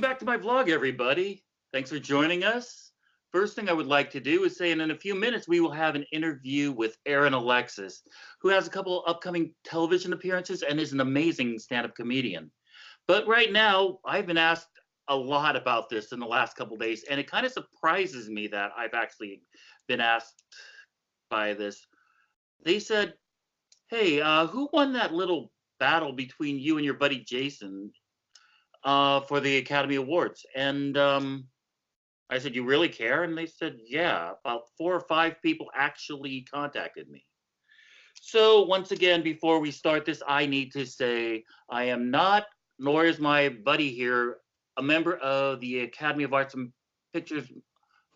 Welcome back to my vlog, everybody. Thanks for joining us. First thing I would like to do is say in a few minutes we will have an interview with Erin Alexis, who has a couple upcoming television appearances and is an amazing stand-up comedian. But right now, I've been asked a lot about this in the last couple days, and it kind of surprises me that I've actually been asked by this. They said, hey, who won that little battle between you and your buddy Jason for the Academy Awards? And I said, you really care? And they said, yeah, about 4 or 5 people actually contacted me. So once again, before we start this, I need to say I am not, nor is my buddy here, a member of the Academy of Arts and Pictures,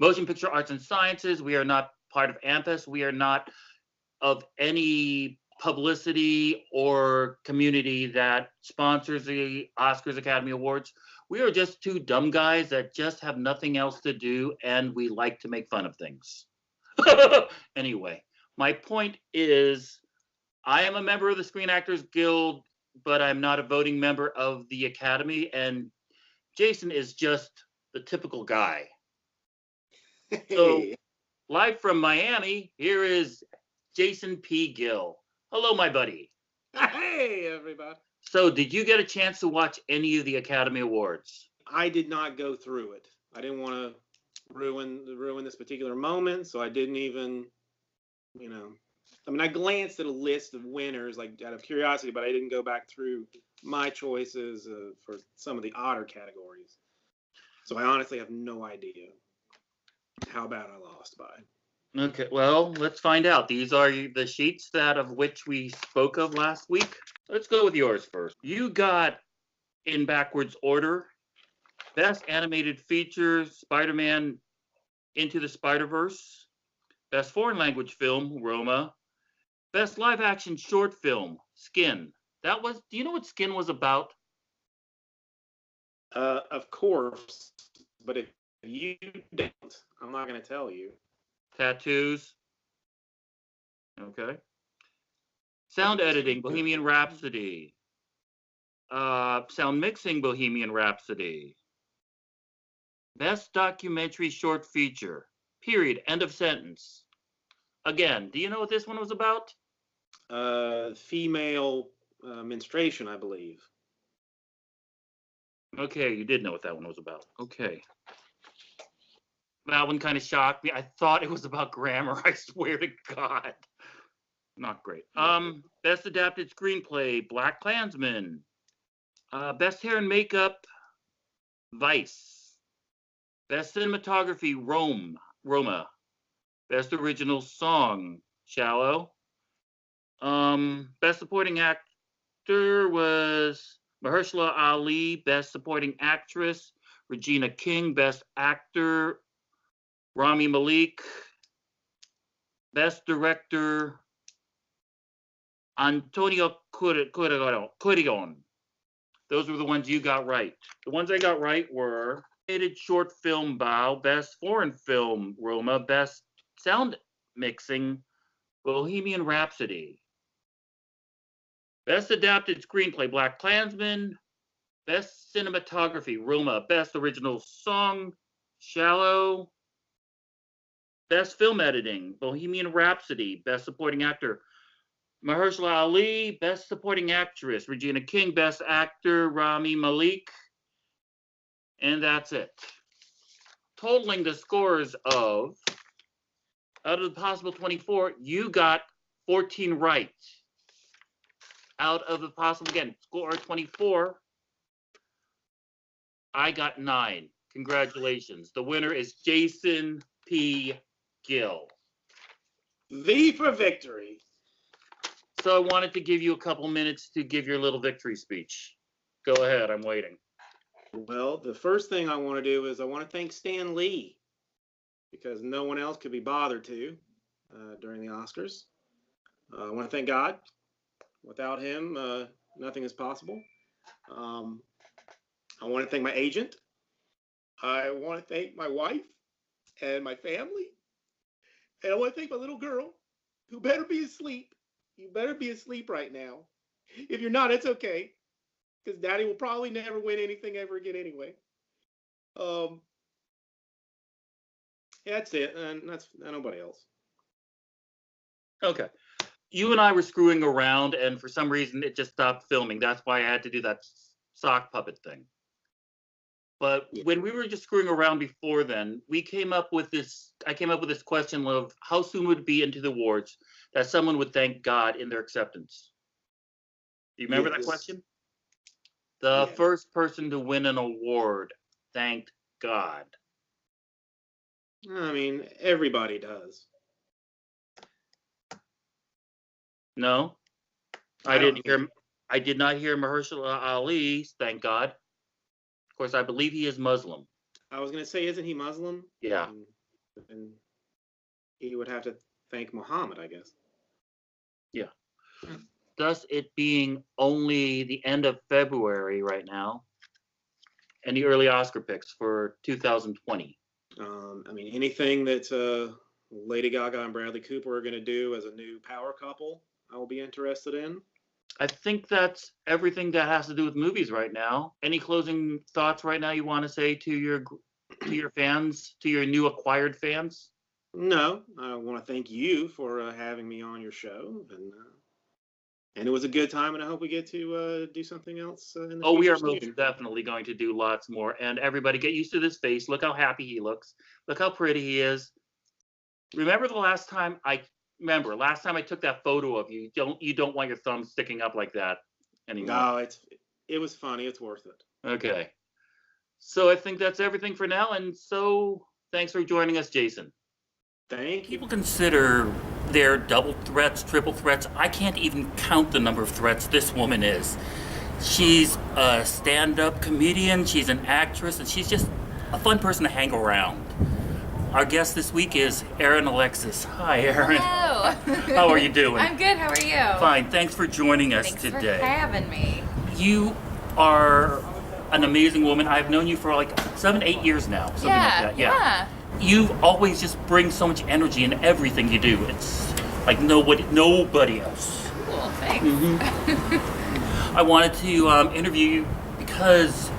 Motion Picture Arts and Sciences. We are not part of AMPAS. We are not of any publicity or community that sponsors the Oscars, Academy Awards. We are just 2 dumb guys that just have nothing else to do, and we like to make fun of things. Anyway, my point is, I am a member of the Screen Actors Guild, but I'm not a voting member of the Academy, and Jason is just the typical guy. So, live from Miami, here is Jason P. Gill. Hello, my buddy. Hey, everybody. So, did you get a chance to watch any of the Academy Awards? I did not go through it. I didn't want to ruin this particular moment, so I didn't even, I mean, I glanced at a list of winners, like out of curiosity, but I didn't go back through my choices for some of the odder categories. So I honestly have no idea how bad I lost by. Okay, well, let's find out. These are the sheets that of which we spoke of last week. Let's go with yours first. You got, in backwards order, Best Animated Feature, Spider-Man Into the Spider-Verse. Best Foreign Language Film, Roma. Best Live Action Short Film, Skin. Do you know what Skin was about? Of course, but if you don't, I'm not going to tell you. Tattoos. Okay. Sound editing, Bohemian Rhapsody. Sound mixing, Bohemian Rhapsody. Best documentary short feature. Period. End of sentence. Again, do you know what this one was about? Female menstruation, I believe. Okay, you did know what that one was about. Okay. That one kind of shocked me. I thought it was about grammar. I swear to God. Not great. Best adapted screenplay, Black Klansman. Best hair and makeup, Vice. Best cinematography, Roma. Best original song, Shallow. Best supporting actor was Mahershala Ali. Best supporting actress, Regina King. Best actor, Rami Malek. Best director, Antonio Cuarón. Those were the ones you got right. The ones I got right were Animated Short Film Bao, Best Foreign Film Roma, Best Sound Mixing Bohemian Rhapsody, Best Adapted Screenplay Black Klansman, Best Cinematography Roma, Best Original Song Shallow, Best Film Editing Bohemian Rhapsody, Best Supporting Actor Mahershala Ali, Best Supporting Actress Regina King, Best Actor Rami Malek, and that's it. Totaling the scores of, out of the possible 24, you got 14 right. Out of the possible, again, score 24, I got 9. Congratulations. The winner is Jason P. Gill. V for victory. So I wanted to give you a couple minutes to give your little victory speech. Go ahead, I'm waiting. Well, the first thing I want to do is I want to thank Stan Lee, because no one else could be bothered to during the Oscars. I want to thank God. Without him, nothing is possible. I want to thank my agent. I want to thank my wife and my family. And I want to thank my little girl, who better be asleep. You better be asleep right now. If you're not, it's okay, because Daddy will probably never win anything ever again anyway. Um, yeah, that's it, and that's nobody else. Okay. You and I were screwing around, and for some reason it just stopped filming. That's why I had to do that sock puppet thing. But when we were just screwing around before then, we came up with this. I came up with this question of how soon would it be into the awards that someone would thank God in their acceptance. Do you remember that Yes. question? The Yes. first person to win an award thanked God. I mean, everybody does. No, I don't didn't think. hear. I did not hear Mahershala Ali thank God. Of course, I believe he is Muslim. I was gonna say, isn't he Muslim? Yeah. And he would have to thank Muhammad, I guess. Yeah. Thus, it being only the end of February right now, and the early Oscar picks for 2020. I mean, anything that Lady Gaga and Bradley Cooper are going to do as a new power couple, I will be interested in. I think that's everything that has to do with movies right now. Any closing thoughts right now you want to say to your fans, to your new acquired fans? No, I want to thank you for having me on your show, and it was a good time, and I hope we get to do something else in the Oh, we future are most soon. definitely going to do lots more. And everybody, get used to this face. Look how happy he looks. Look how pretty he is. Remember last time I took that photo of you. You don't want your thumb sticking up like that anymore. No, it was funny. It's worth it. Okay. So I think that's everything for now. And so thanks for joining us, Jason. Thank you. People consider their double threats, triple threats. I can't even count the number of threats this woman is. She's a stand-up comedian, she's an actress, and she's just a fun person to hang around. Our guest this week is Erin Alexis. Hi, Erin. Hello. How are you doing? I'm good. How are you? Fine. Thanks for joining us Thanks today. for having me. You are an amazing woman. I've known you for like 7-8 years now. Something like that. Yeah. You always just bring so much energy in everything you do. It's like nobody else. Cool. Thanks. I wanted to interview you because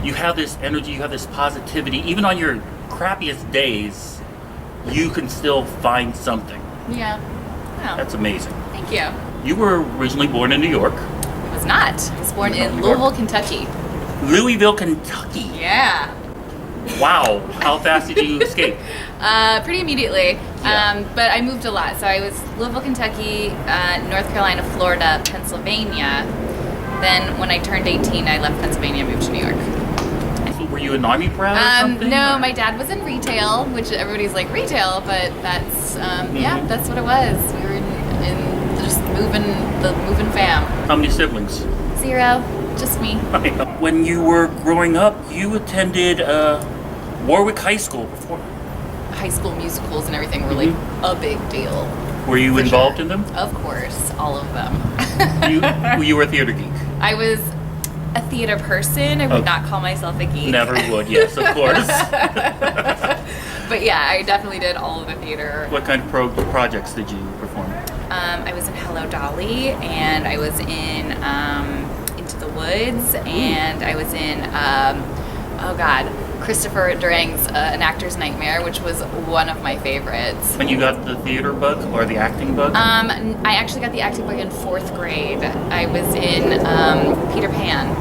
you have this energy, you have this positivity. Even on your crappiest days, you can still find something. Yeah. Wow. That's amazing. Thank you. You were originally born in New York. I was not. I was born in Louisville, Kentucky. Louisville, Kentucky. Yeah. Wow. How fast did you escape? Pretty immediately. Yeah. But I moved a lot. So I was Louisville, Kentucky, North Carolina, Florida, Pennsylvania. Then when I turned 18, I left Pennsylvania and moved to New York. Were you an Army brat or something? No, or? my dad was in retail, which everybody's like retail, but that's yeah, that's what it was. We were in just moving fam. How many siblings? 0, just me. When you were growing up, you attended Warwick High School before. High school musicals and everything were like a big deal. Were you For involved sure. in them? Of course, all of them. You were a theater geek. I was a theater person. I would not call myself a geek. Never would, yes, of course. But yeah, I definitely did all of the theater. What kind of projects did you perform? I was in Hello Dolly, and I was in Into the Woods, and I was in Christopher Durang's An Actor's Nightmare, which was one of my favorites. When you got the theater bug or the acting bug? I actually got the acting bug in 4th grade. I was in Peter Pan,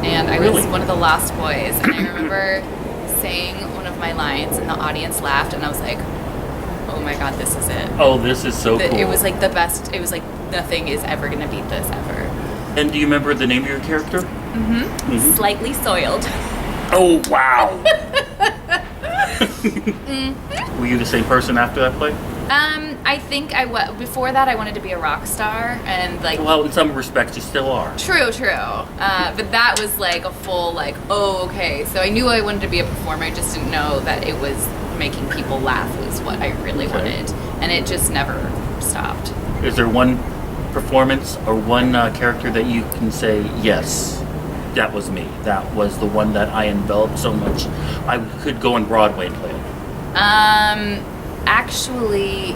and I was one of the Lost Boys, and I remember saying one of my lines, and the audience laughed, and I was like, oh my god, this is it. Oh, this is so cool. It was like the best. It was like nothing is ever gonna beat this ever. And do you remember the name of your character? Slightly Soiled. Oh, wow. Were you the same person after that play? I think before that I wanted to be a rock star, and like. Well, in some respects, you still are. True. But that was like a full like, oh, okay. So I knew I wanted to be a performer. I just didn't know that it was making people laugh was what I really wanted, and it just never stopped. Is there one performance or one character that you can say, yes, that was me. That was the one that I enveloped so much I could go on Broadway and play it? Actually,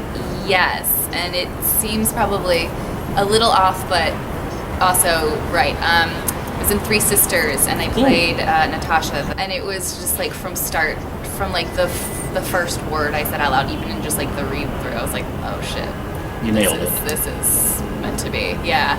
yes. And it seems probably a little off, but also right. was in Three Sisters, and I played Natasha, and it was just like from like the first word I said out loud, even in just like the read through, I was like, oh shit, You nailed it. This is meant to be. Yeah.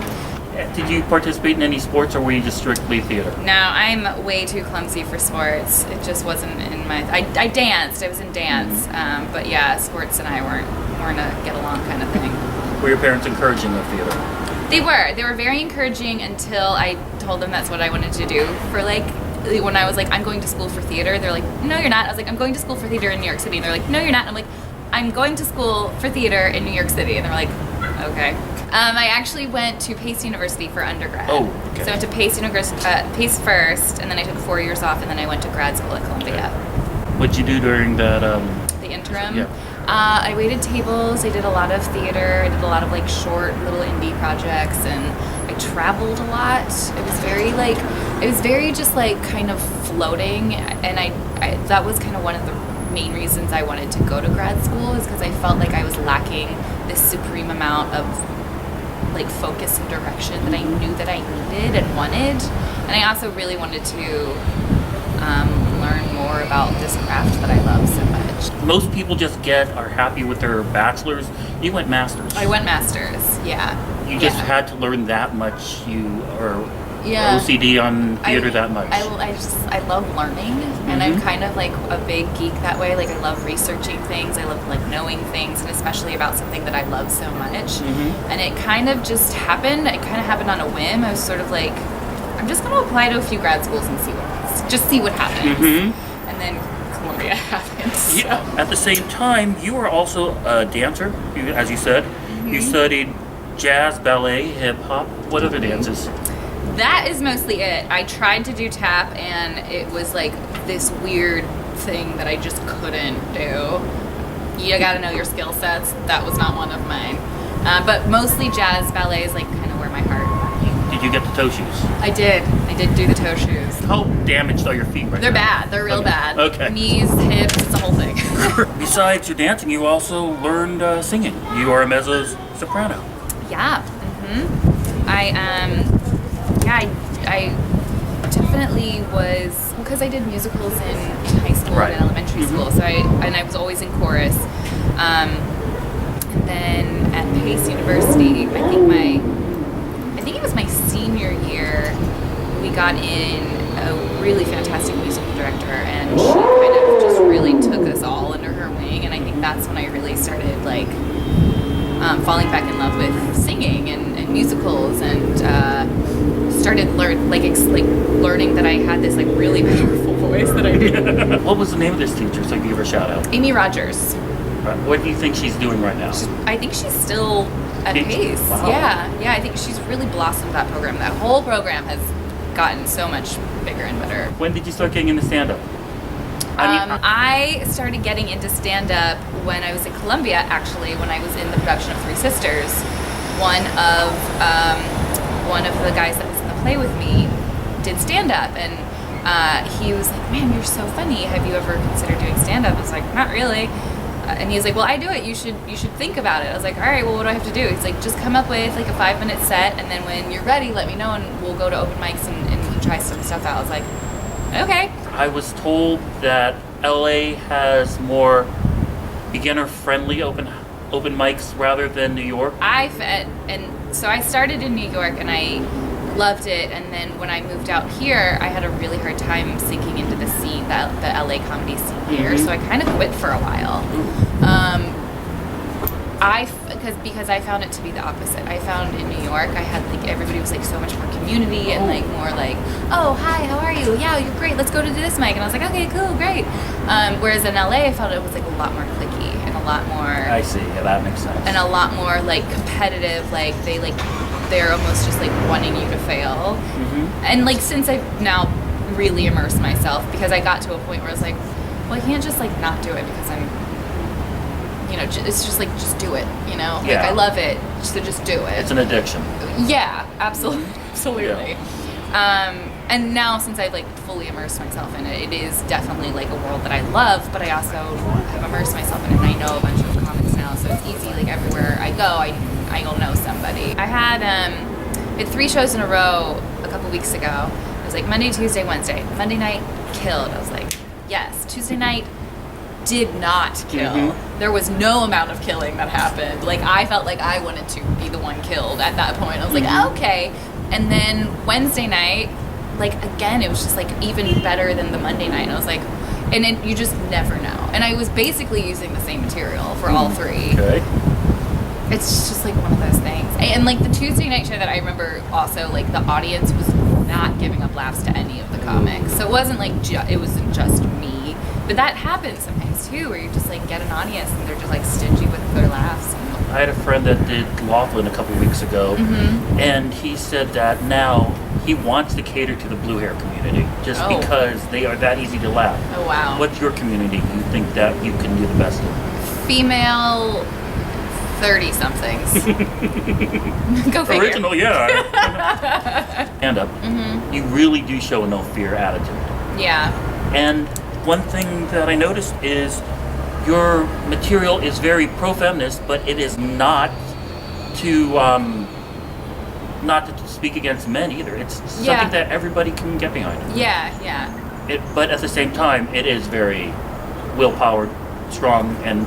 Did you participate in any sports, or were you just strictly theater? No, I'm way too clumsy for sports. It just wasn't in my. I danced. I was in dance, but yeah, sports and I weren't a get along kind of thing. Were your parents encouraging of theater? They were very encouraging until I told them that's what I wanted to do for like. When I was like, I'm going to school for theater, they're like, no, you're not. I was like, I'm going to school for theater in New York City. And they're like, no, you're not. And I'm like, I'm going to school for theater in New York City. And they're like, okay. I actually went to Pace University for undergrad. Oh, okay. So I went to Pace first, and then I took 4 years off, and then I went to grad school at Columbia. What'd you do during that? The interim? Yeah. I waited tables. I did a lot of theater. I did a lot of like short little indie projects, and I traveled a lot. It was very just like kind of floating, and I that was kind of one of the main reasons I wanted to go to grad school, is because I felt like I was lacking this supreme amount of like focus and direction that I knew that I needed and wanted, and I also really wanted to learn more about this craft that I love so much. Most people just are happy with their bachelor's. You went master's. I went master's, yeah. You just had to learn that much. You are Yeah. OCD on theater that much. I love learning, and I'm kind of like a big geek that way. Like I love researching things. I love like knowing things, and especially about something that I love so much. And it kind of just happened. It kind of happened on a whim. I was sort of like, I'm just going to apply to a few grad schools and see what happens. And then Columbia happens. Yeah. At the same time, you are also a dancer, as you said. You studied jazz, ballet, hip hop. What other dances? That is mostly it. I tried to do tap, and it was like this weird thing that I just couldn't do. You gotta know your skill sets. That was not one of mine. But mostly jazz, ballet is like kind of where my heart. Did you get the toe shoes? I did do the toe shoes. How damaged are your feet right They're now? bad. They're real bad. Okay. Knees, hips, it's a whole thing. Besides your dancing, you also learned singing. You are a mezzo soprano. Yeah. I definitely was, because I did musicals in high school and elementary school, so I was always in chorus. And then at Pace University, I think it was my senior year, we got in a really fantastic musical director, and she kind of just really took us all under her wing, and I think that's when I really started like falling back in love with singing and musicals, and started learning that I had this like really powerful voice that I did. What was the name of this teacher, so I can give her a shout out? Amy Rogers. What do you think she's doing right now? I think she's still at Pace. Wow. Yeah, I think she's really blossomed that program. That whole program has gotten so much bigger and better. When did you start getting into stand-up? I started getting into stand-up when I was at Columbia, actually, when I was in the production of Three Sisters. One of the guys that was in the play with me did stand-up, and he was like, man, you're so funny. Have you ever considered doing stand-up? I was like, not really. And he was like, well, I do it. You should think about it. I was like, all right, well, what do I have to do? He's like, just come up with like a 5-minute set, and then when you're ready, let me know, and we'll go to open mics and try some stuff out. I was like, okay. I was told that LA has more beginner-friendly open mics rather than New York. And so I started in New York, and I loved it, and then when I moved out here, I had a really hard time sinking into the scene, the LA comedy scene here, so I kind of quit for a while. Because I found it to be the opposite. I found in New York, I had like everybody was like so much more community and like more like, oh hi, how are you? Yeah, you're great. Let's go to this mic. And I was like, okay, cool, great. Whereas in LA, I felt it was like a lot more cliquey and a lot more. I see. Yeah, that makes sense. And a lot more like competitive. Like they're almost just like wanting you to fail. And like since I've now really immersed myself, because I got to a point where I was like, well, I can't just like not do it because I'm. You know, it's just like, just do it, you know? Like, I love it, so just do it. It's an addiction. Yeah, absolutely. And now, since I've, like, fully immersed myself in it, it is definitely, like, a world that I love, but I also have immersed myself in it, and I know a bunch of comics now, so it's easy, like, everywhere I go, I'll know somebody. I had 3 shows in a row a couple weeks ago. It was like Monday, Tuesday, Wednesday. Monday night, killed. I was like, yes. Tuesday night, did not kill. There was no amount of killing that happened. Like, I felt like I wanted to be the one killed at that point. I was like, okay. And then Wednesday night, like, again, it was just like even better than the Monday night. And I was like, and then you just never know. And I was basically using the same material for all three. Okay. It's just like one of those things. And like the Tuesday night show that I remember also, like the audience was not giving up laughs to any of the comics. So it wasn't like, it wasn't just me. But that happens sometimes too, where you just like get an audience and they're just like stingy with their laughs. I had a friend that did Laughlin a couple weeks ago, and he said that now he wants to cater to the blue hair community just because they are that easy to laugh. Oh, wow. What's your community you think that you can do the best in? Female 30-somethings. Go figure. Original, yeah. Stand up. You really do show a no fear attitude. Yeah. And one thing that I noticed is your material is very pro-feminist, but it is not to speak against men either. It's something that everybody can get behind. Yeah, yeah. But at the same time, it is very willpowered, strong, and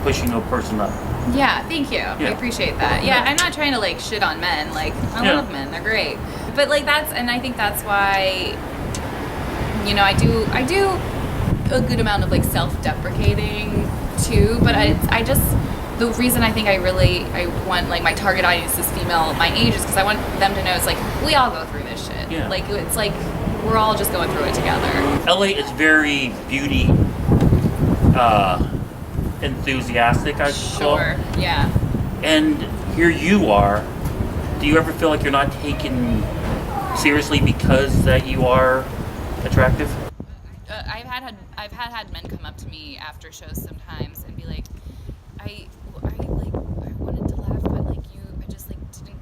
pushing a person up. Yeah, thank you. Yeah. I appreciate that. Yeah, I'm not trying to like shit on men. Like, I love men. They're great. But like and I think that's why, you know, I do a good amount of like self-deprecating too, but I just, the reason I think I want like my target audience is female my age is because I want them to know it's like we all go through this shit. Yeah. Like it's like we're all just going through it together. LA is very beauty enthusiastic, I call. Sure. Yeah. And here you are. Do you ever feel like you're not taken seriously because that you are attractive? I've had men come up to me after shows sometimes and be like, I wanted to laugh, but like I just like didn't,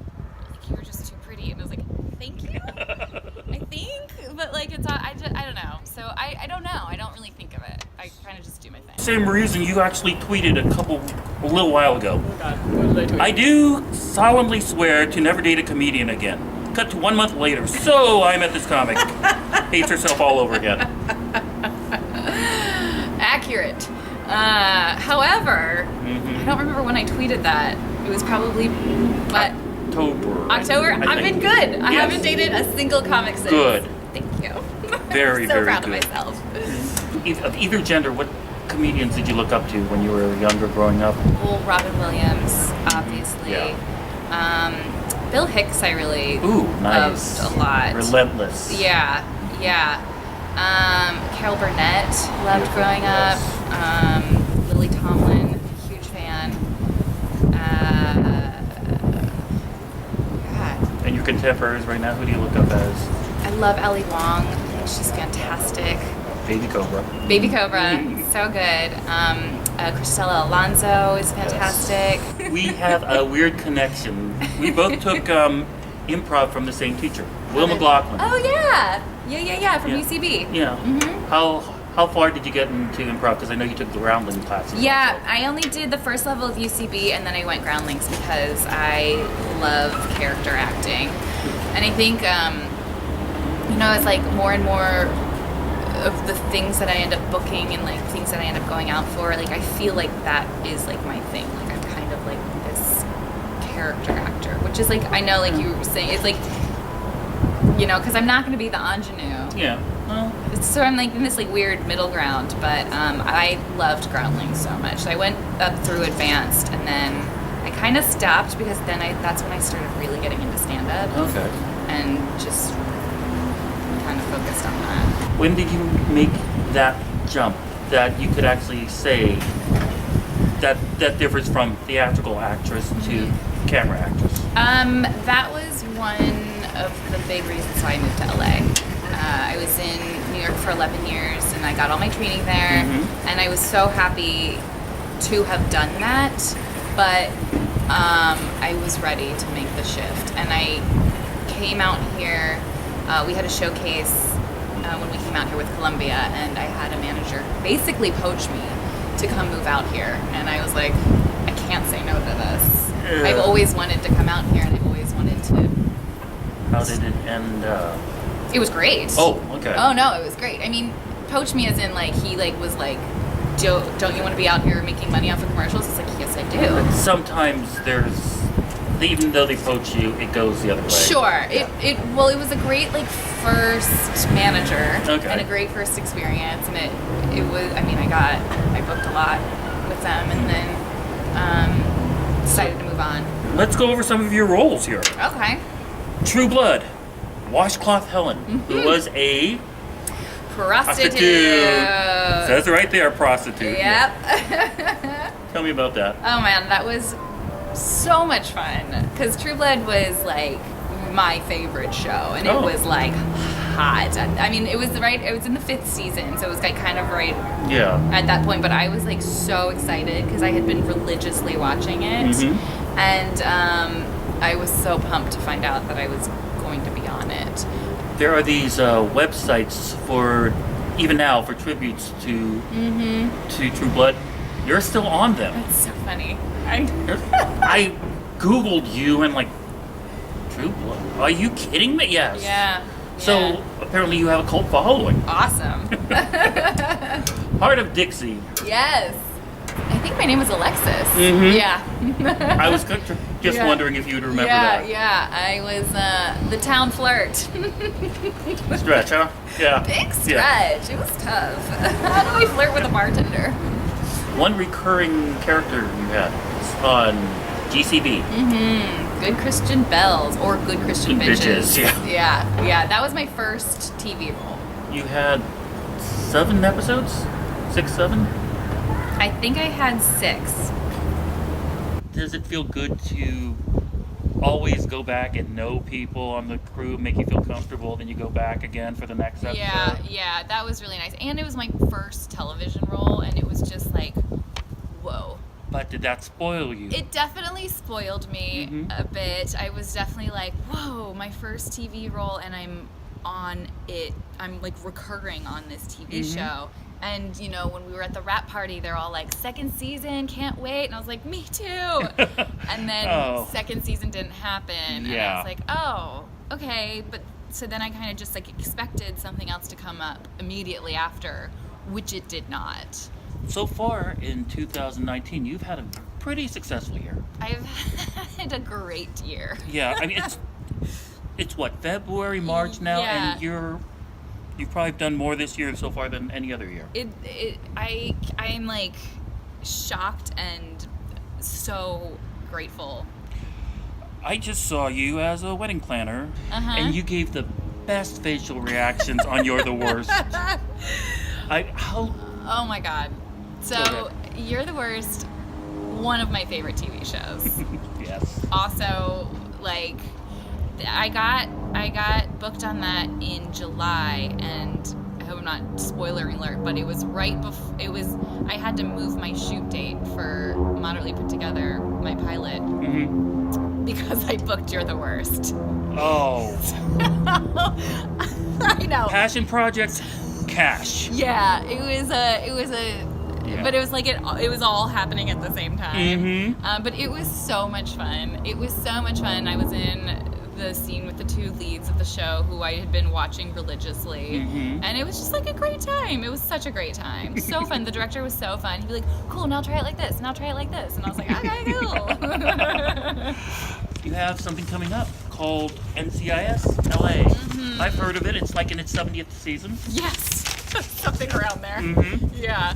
like you were just too pretty, and I was like, thank you. I think, but like it's I don't know. So I don't know. I don't really think of it. I kind of just do my thing. Same reason you actually tweeted a little while ago. Oh God, what did I tweet? I do solemnly swear to never date a comedian again. Cut to 1 month later. So I met this comic. Hates herself all over again. Accurate. However, I don't remember when I tweeted that. It was probably October. I've been good. I haven't dated a single comic since. Good. Thank you. Very, I'm so very proud good. of myself. Of either gender, what comedians did you look up to when you were younger, growing up? Well, Robin Williams, obviously. Yeah. Bill Hicks, I really nice. loved a lot. Relentless. Yeah. Carol Burnett, loved growing up. Lily Tomlin, huge fan. God. And your contemporaries right now, who do you look up as? I love Ellie Wong. I think she's fantastic. Baby Cobra. Baby Cobra, so good. Cristela Alonso is fantastic. We have a weird connection. We both took improv from the same teacher, Will McLaughlin. Oh yeah, from UCB. Yeah. How far did you get into improv? Because I know you took the groundling classes. Yeah, I only did the first level of UCB, and then I went groundlings because I love character acting, and I think it's like more and more of the things that I end up booking and like things that I end up going out for, like I feel like that is like my thing. Like I'm kind of like this character actor, which is like, I know like you were saying, it's like, you know, because I'm not going to be the ingenue. Yeah. Well, so I'm like in this like weird middle ground, but I loved groundlings so much. So I went up through advanced, and then I kind of stopped because then that's when I started really getting into stand-up. okay. And just kind of focused on that. When did you make that jump that you could actually say that differs from theatrical actress to camera actress? That was one of the big reasons why I moved to LA. I was in New York for 11 years and I got all my training there, and I was so happy to have done that, but I was ready to make the shift, and I came out here. We had a showcase when we came out here with Columbia, and I had a manager basically poach me to come move out here, and I was like, I can't say no to this. I've always wanted to come out here, and I've always wanted to How did it end? It was great. Oh, okay. Oh no, it was great. I mean, poach me as in like he like was like, don't you want to be out here making money off of commercials? It's like, yes, I do. But sometimes even though they poach you, it goes the other way. Sure. Yeah. It was a great like first manager Okay. and a great first experience, and it was. I mean, I booked a lot with them, and then decided to move on. Let's go over some of your roles here. Okay. True Blood, Washcloth Helen, who was a Prostitute. Says it right there, prostitute. Yep. Tell me about that. Oh man, that was so much fun. Because True Blood was like my favorite show, and it was like hot. I mean, it was in the 5th season, so it was like kind of right at that point. But I was like so excited because I had been religiously watching it, and I was so pumped to find out that I was going to be on it. There are these websites for even now for tributes to True Blood. You're still on them. That's so funny. I googled you and like True Blood. Are you kidding me? Yes. Yeah. So apparently you have a cult following. Awesome. Heart of Dixie. Yes. I think my name was Alexis. Yeah. I was just wondering if you'd remember that. Yeah. I was the town flirt. Stretch, huh? Yeah. Big stretch. Yeah. It was tough. How do we flirt with a bartender? One recurring character you had on GCB. Good Christian Bells or Good Christian Good Bitches. Yeah. Yeah. That was my first TV role. You had 7 episodes? 6, 7? I think I had 6. Does it feel good to always go back and know people on the crew, make you feel comfortable, then you go back again for the next episode? Yeah, that was really nice. And it was my first television role, and it was just like, whoa. But did that spoil you? It definitely spoiled me a bit. I was definitely like, whoa, my first TV role, and I'm on it. I'm like recurring on this TV show. And, you know, when we were at the wrap party, they're all like, 2nd season, can't wait. And I was like, me too. And then 2nd season didn't happen. And I was like, oh, okay. But so then I kind of just like expected something else to come up immediately after, which it did not. So far in 2019, you've had a pretty successful year. I've had a great year. Yeah, I mean, it's what, February, March now? Yeah. And you've probably done more this year so far than any other year. I'm like shocked and so grateful. I just saw you as a wedding planner, and you gave the best facial reactions on You're the Worst. Oh my God. So, You're the Worst, one of my favorite TV shows. Yes. Also, like, I got booked on that in July, and I hope I'm not spoiler alert, but it was right before I had to move my shoot date for Moderately Put Together, my pilot, because I booked You're the Worst. Oh. I know. Passion project, cash. Yeah, but it was like it was all happening at the same time. But it was so much fun. I was in the scene with the 2 leads of the show who I had been watching religiously, and it was just like a great time. It was such a great time. So fun. The director was so fun. He'd be like, cool, now try it like this, now try it like this. And I was like, okay, cool. You have something coming up called NCIS LA. I've heard of it. It's like in its 70th season. Yes. Something around there. Yeah.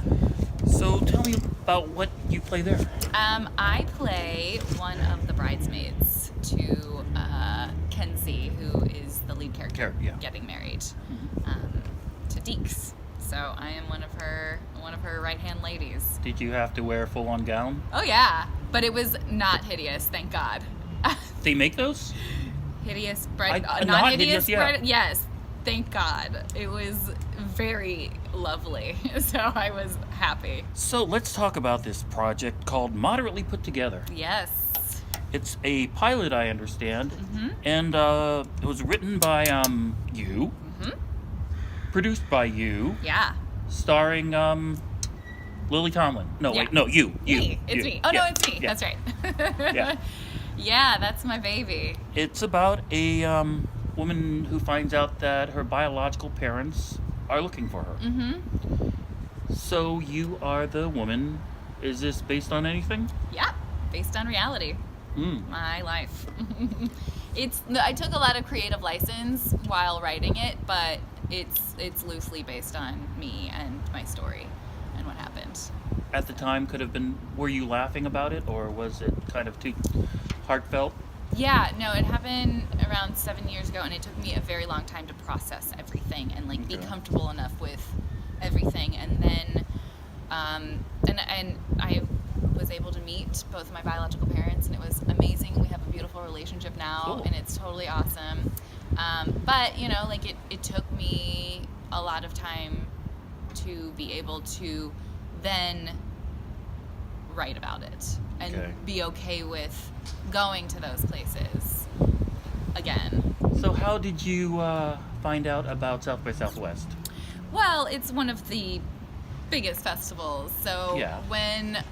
So tell me about what you play there. I play one of the bridesmaids to Kenzie, who is the lead character getting married to Deeks. So I am one of her right-hand ladies. Did you have to wear a full-on gown? Oh yeah, but it was not hideous, thank God. They make those? Hideous not hideous, yes, thank God. It was very lovely, so I was happy. So let's talk about this project called Moderately Put Together. Yes. It's a pilot, I understand, and it was written by you, produced by you, starring Lily Tomlin. No, wait, no, you. It's me. Oh, no, it's me. Yeah. That's right. Yeah, that's my baby. It's about a woman who finds out that her biological parents are looking for her. Mm-hmm. So you are the woman. Is this based on anything? Yeah, based on reality. Mm. My life. I took a lot of creative license while writing it, but it's loosely based on me and my story and what happened. At the time, were you laughing about it, or was it kind of too heartfelt? Yeah, no, it happened around 7 years ago, and it took me a very long time to process everything and like be Okay. comfortable enough with everything. And then, and I was able to meet both of my biological parents, and it was amazing. We have a beautiful relationship now, Cool. and it's totally awesome. But you know, like it took me a lot of time to be able to then write about it and Okay. be okay with going to those places again. So how did you find out about South by Southwest? Well, it's one of the biggest festivals. So Yeah. when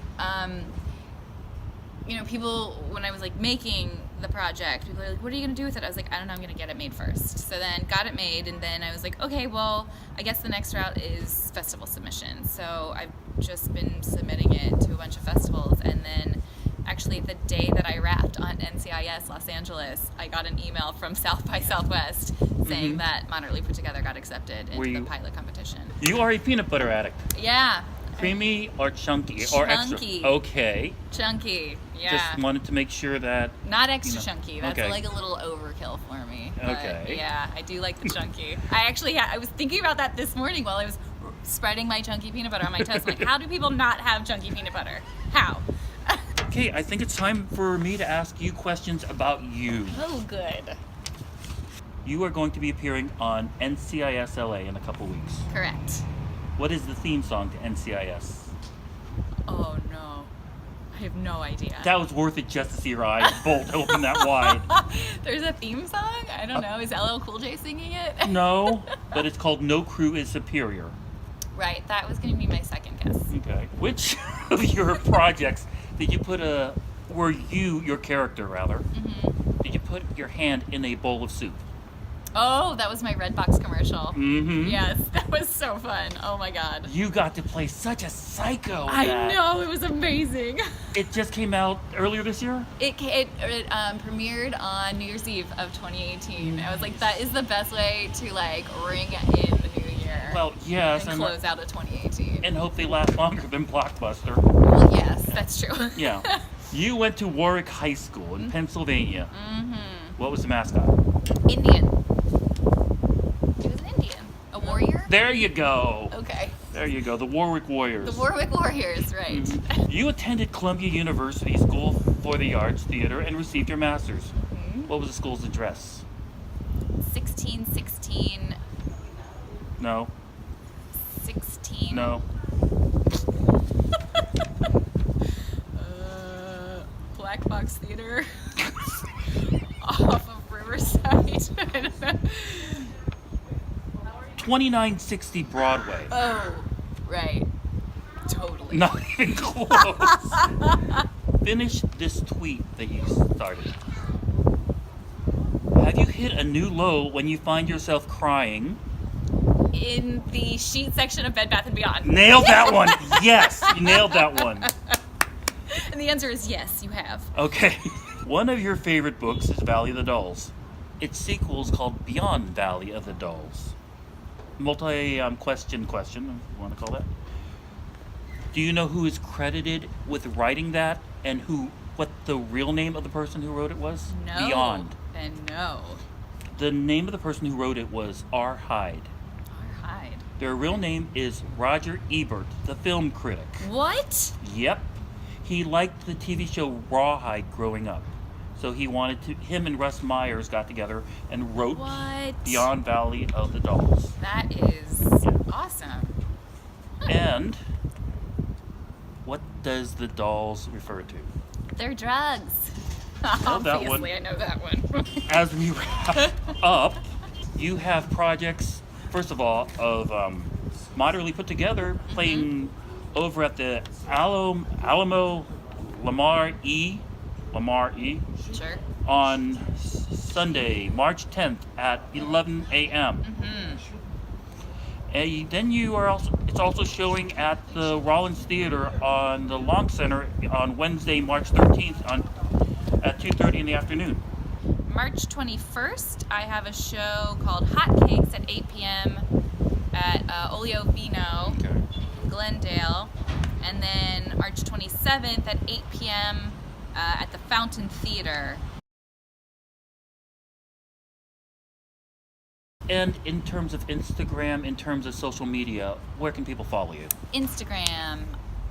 when I was like making the project, people were like, "What are you gonna do with it?" I was like, "I don't know. I'm gonna get it made first." So then got it made, and then I was like, "Okay, well, I guess the next route is festival submission." So I've just been submitting it to a bunch of festivals, and then actually the day that I wrapped on NCIS Los Angeles, I got an email from South by Southwest saying Mhm. that Moderately Put Together got accepted Were into you- the pilot competition. You are a peanut butter addict. Yeah. Creamy or chunky or extra? Chunky. Okay. Chunky. Yeah. Just wanted to make sure that. Not extra you know, chunky. That's okay. like a little overkill for me. But Okay. yeah, I do like the chunky. I was thinking about that this morning while I was spreading my chunky peanut butter on my toast. Like, how do people not have chunky peanut butter? How? Okay, I think it's time for me to ask you questions about you. Oh, good. You are going to be appearing on NCIS LA in a couple weeks. Correct. What is the theme song to NCIS? Oh no, I have no idea. That was worth it just to see your eyes bolt open that wide. There's a theme song? I don't know. Is LL Cool J singing it? No, but it's called No Crew is Superior. Right. That was going to be my second guess. Okay. Which of your projects did you your character rather, Mm-hmm. did you put your hand in a bowl of soup? Oh, that was my Redbox commercial. Mm-hmm. Yes, that was so fun. Oh my god. You got to play such a psycho. I that. know, it was amazing. It just came out earlier this year? It premiered on New Year's Eve of 2018. I was like, that is the best way to like ring in the new year. Well, yes. and close out of 2018. And hope they last longer than Blockbuster. Well, yes, that's true. Yeah. You went to Warwick High School in Pennsylvania. Mm-hmm. What was the mascot? Indian. It was an Indian. A warrior? There you go. Okay. There you go. The Warwick Warriors. The Warwick Warriors, right. Mhm. You attended Columbia University School for the Arts, Theater, and received your master's. Mhm. What was the school's address? 1616. No. 16. No. Black Box Theater. Off of Riverside. I don't know. 2960 Broadway. Oh, right. Totally. Not even close. Finish this tweet that you started. Have you hit a new low when you find yourself crying? In the sheet section of Bed Bath & Beyond. Nailed that one. Yes, you nailed that one. And the answer is yes, you have. Okay. One of your favorite books is Valley of the Dolls. Its sequel is called Beyond Valley of the Dolls. Question, if you want to call that. Do you know who is credited with writing that and what the real name of the person who wrote it was? No. Beyond. And no. The name of the person who wrote it was R. Hyde. Or hide. Their real name is Roger Ebert, the film critic. What? Yep. He liked the TV show Rawhide growing up. So him and Russ Myers got together and wrote What? Beyond Valley of the Dolls. That is awesome. And what does the dolls refer to? They're drugs. Know that one. Obviously, I know that one. As we wrap up, you have projects, first of all, of Moderately Put Together, playing over at the Alamo Lamar E Sure. on Sunday, March 10th at 11 a.m. And then it's also showing at the Rollins Theater on the Long Center on Wednesday, March 13th at 2:30 in the afternoon. March 21st, I have a show called Hot Cakes at 8 p.m. at Olio Vino in Glendale. And then March 27th at 8 p.m. At the Fountain Theater. And in terms of Instagram, in terms of social media, where can people follow you? Instagram,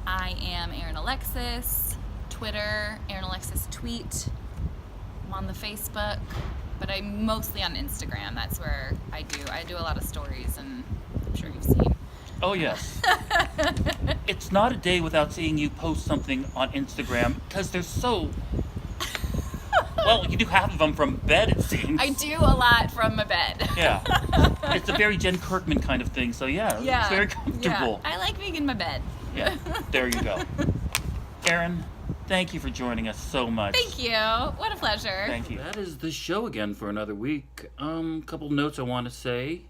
I am Erin Alexis. Twitter, Erin Alexis Tweet. I'm on the Facebook, but I'm mostly on Instagram. That's where I do a lot of stories, and I'm sure you've seen. Oh, yes. It's not a day without seeing you post something on Instagram, because they're so... Well, you do half of them from bed, it seems. I do a lot from my bed. Yeah. It's a very Jen Kirkman kind of thing, so yeah. It's very comfortable. Yeah. I like being in my bed. Yeah, there you go. Erin, thank you for joining us so much. Thank you. What a pleasure. Thank you. That is the show again for another week. Couple notes I want to say.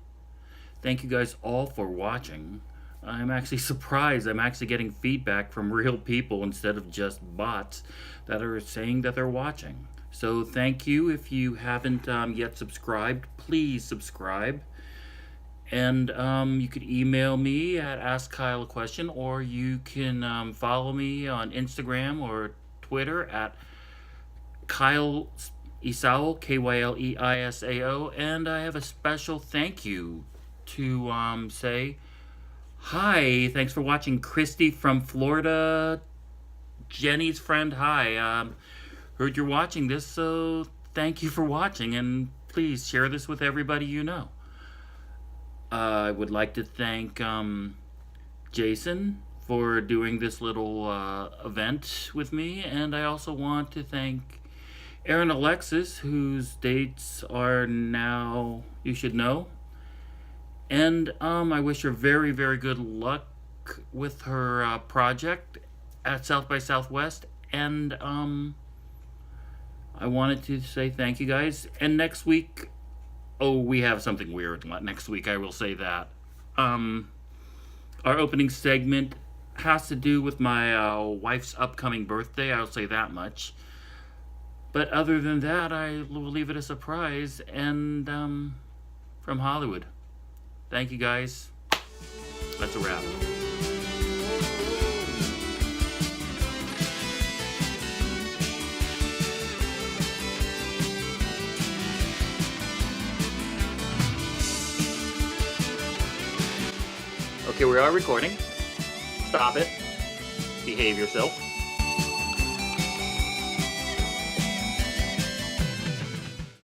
Thank you guys all for watching. I'm actually surprised. I'm actually getting feedback from real people instead of just bots that are saying that they're watching. So thank you. If you haven't yet subscribed, please subscribe. And you could email me at Ask Kyle a Question, or you can follow me on Instagram or Twitter at Kyle Isao, Kyle-Leisao. And I have a special thank you to say, hi, thanks for watching, Christy from Florida, Jenny's friend, hi. Heard you're watching this, so thank you for watching, and please share this with everybody you know. I would like to thank Jason for doing this little event with me, and I also want to thank Erin Alexis, whose dates are now, you should know. And I wish her very, very good luck with her project at South by Southwest, and I wanted to say thank you guys. And next week, we have something weird next week, I will say that. Our opening segment has to do with my wife's upcoming birthday, I'll say that much. But other than that, I will leave it a surprise. And from Hollywood. Thank you guys. That's a wrap. Okay, we are recording. Stop it. Behave yourself.